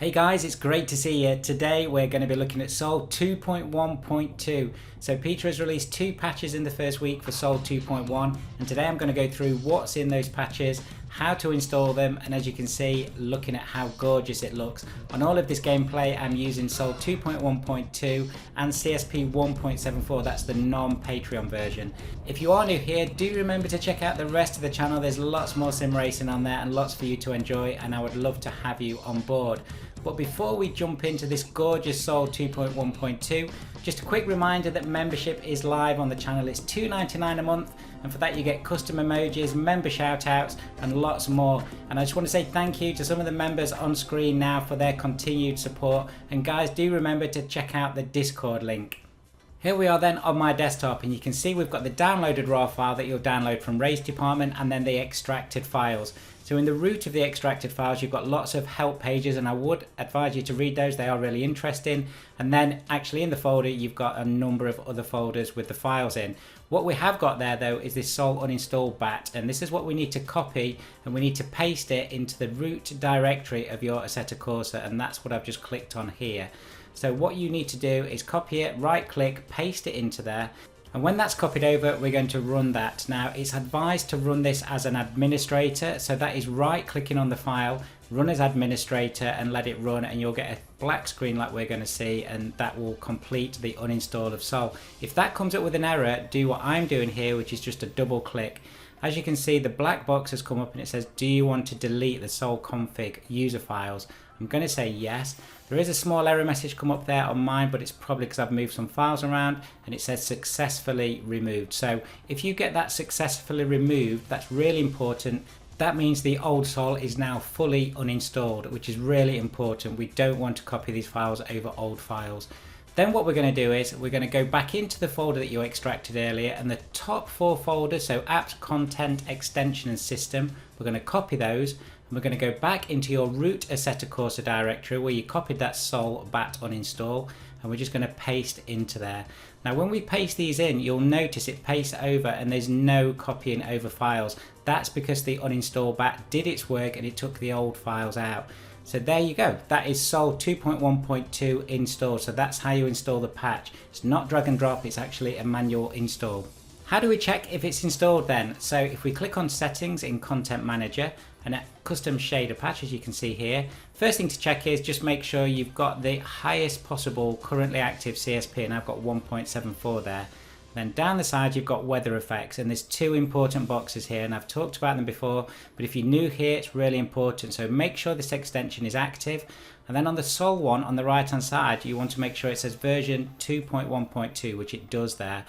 Hey guys, it's great to see you. Today we're going to be looking at Sol 2.1.2. So Peter has released 2 patches in the first week for Sol 2.1, and today I'm going to go through what's in those patches, how to install them, and as you can see, looking at how gorgeous it looks. On all of this gameplay I'm using Sol 2.1.2 and CSP 1.74, that's the non-Patreon version. If you are new here, do remember to check out the rest of the channel. There's lots more sim racing on there and lots for you to enjoy, and I would love to have you on board. But before we jump into this gorgeous Sol 2.1.2, just a quick reminder that membership is live on the channel. It's $2.99 a month, and for that you get custom emojis, member shoutouts, and lots more. And I just want to say thank you to some of the members on screen now for their continued support. And guys, do remember to check out the Discord link. Here we are then on my desktop, and you can see we've got the downloaded raw file that you'll download from Race Department, and then the extracted files. So in the root of the extracted files you've got lots of help pages, and I would advise you to read those, they are really interesting. And then actually in the folder you've got a number of other folders with the files in. What we have got there though is this Sol uninstall bat, and this is what we need to copy, and we need to paste it into the root directory of your Assetto Corsa, and that's what I've just clicked on here. So what you need to do is copy it, right click, paste it into there. And when that's copied over, we're going to run that. Now it's advised to run this as an administrator, so that is right clicking on the file, run as administrator and let it run, and you'll get a black screen like we're going to see, and that will complete the uninstall of Sol. If that comes up with an error, do what I'm doing here, which is just a double click. As you can see, the black box has come up and it says, do you want to delete the Sol config user files? I'm going to say yes. There is a small error message come up there on mine, but it's probably because I've moved some files around, and it says successfully removed. So if you get that successfully removed, that's really important. That means the old Sol is now fully uninstalled, which is really important. We don't want to copy these files over old files. Then what we're going to do is we're going to go back into the folder that you extracted earlier, and the top 4 folders, so apps, content, extension and system, we're going to copy those, and we're going to go back into your root Assetto Corsa directory where you copied that Sol bat uninstall, and we're just going to paste into there. Now when we paste these in, you'll notice it pastes over and there's no copying over files. That's because the uninstall bat did its work and it took the old files out. So there you go, that is Sol 2.1.2 installed. So that's how you install the patch. It's not drag and drop, it's actually a manual install. How do we check if it's installed then? So if we click on settings in Content Manager and at custom shader patch, as you can see here, first thing to check is just make sure you've got the highest possible currently active CSP, and I've got 1.74 there. Then down the side you've got weather effects, and there's 2 important boxes here, and I've talked about them before, but if you're new here it's really important. So make sure this extension is active, and then on the Sol one on the right hand side you want to make sure it says version 2.1.2, which it does there.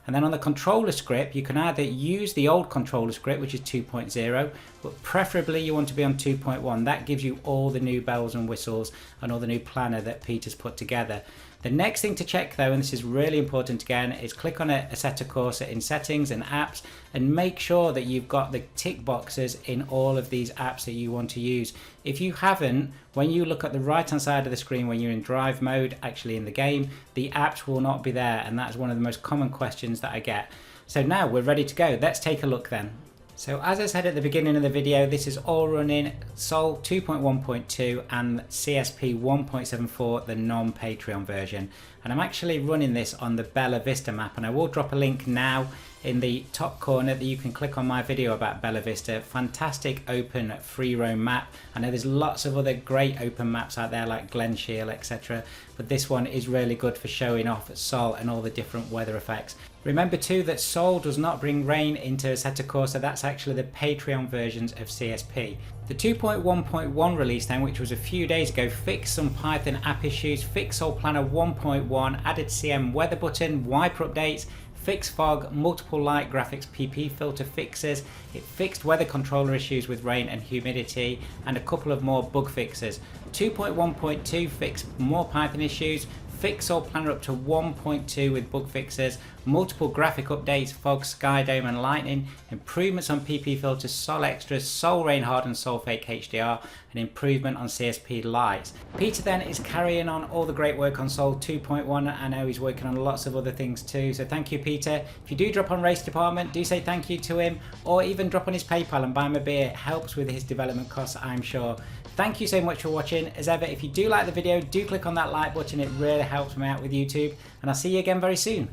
And then on the controller script you can either use the old controller script, which is 2.0, but preferably you want to be on 2.1. That gives you all the new bells and whistles and all the new planner that Peter's put together. The next thing to check though, and this is really important again, is click on Assetto Corsa in settings and apps, and make sure that you've got the tick boxes in all of these apps that you want to use. If you haven't, when you look at the right hand side of the screen when you're in drive mode, actually in the game, the apps will not be there, and that's one of the most common questions that I get. So now we're ready to go. Let's take a look then. So as I said at the beginning of the video, this is all running Sol 2.1.2 and CSP 1.74, the non-Patreon version. And I'm actually running this on the Bella Vista map, and I will drop a link now in the top corner that you can click on my video about Bella Vista. Fantastic open free roam map. I know there's lots of other great open maps out there like Glen Shiel, etc. But this one is really good for showing off Sol and all the different weather effects. Remember too that Sol does not bring rain into Assetto Corsa, that's actually the Patreon versions of CSP. The 2.1.1 release then, which was a few days ago, fixed some Python app issues, fixed Sol Planner 1.1, added CM weather button, wiper updates, fixed fog, multiple light graphics PP filter fixes, it fixed weather controller issues with rain and humidity, and a couple of more bug fixes. 2.1.2 fixed more Python issues, fixed Sol Planner up to 1.2 with bug fixes, multiple graphic updates, fog, sky dome and lightning, improvements on PP filters, Sol Extras, Sol Rain Hardened, Sol Fake HDR, and improvement on CSP lights. Peter then is carrying on all the great work on Sol 2.1. I know he's working on lots of other things too, so thank you Peter. If you do drop on Race Department, do say thank you to him, or even drop on his PayPal and buy him a beer. It helps with his development costs, I'm sure. thank you so much for watching. As ever, if you do like the video, do click on that like button. It really helps me out with YouTube, and I'll see you again very soon.